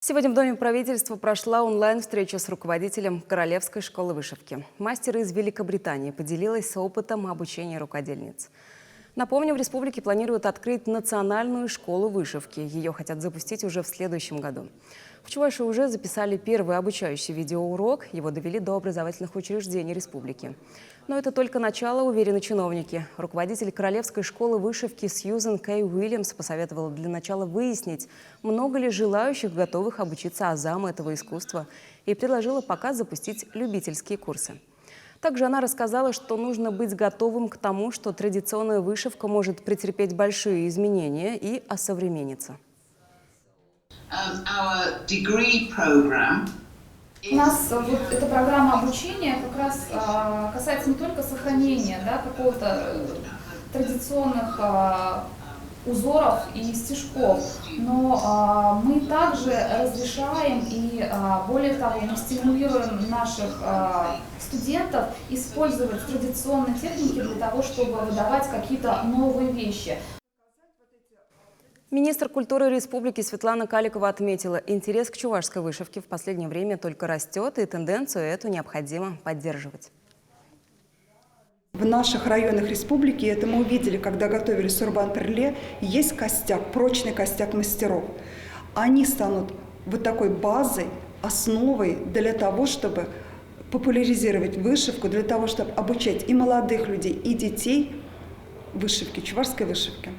Сегодня в Доме правительства прошла онлайн-встреча с руководителем Королевской школы вышивки. Мастер из Великобритании поделилась опытом обучения рукодельниц. Напомню, в республике планируют открыть национальную школу вышивки. Ее хотят запустить уже в следующем году. В Чувашии уже записали первый обучающий видеоурок. Его довели до образовательных учреждений республики. Но это только начало, уверены чиновники. Руководитель Королевской школы вышивки Сьюзен Кей Уильямс посоветовала для начала выяснить, много ли желающих готовых обучиться азам этого искусства, и предложила пока запустить любительские курсы. Также она рассказала, что нужно быть готовым к тому, что традиционная вышивка может претерпеть большие изменения и осовремениться. У нас вот эта программа обучения как раз касается не только сохранения, да, какого-то традиционных узоров и стежков, но мы также разрешаем и, более того, мы стимулируем наших студентов использовать традиционные техники для того, чтобы выдавать какие-то новые вещи. Министр культуры республики Светлана Каликова отметила, интерес к чувашской вышивке в последнее время только растет, и тенденцию эту необходимо поддерживать. В наших районах республики, это мы увидели, когда готовили Сурбан-Перле, есть костяк, прочный костяк мастеров. Они станут вот такой базой, основой для того, чтобы популяризировать вышивку, для того, чтобы обучать и молодых людей, и детей вышивке, чувашской вышивке.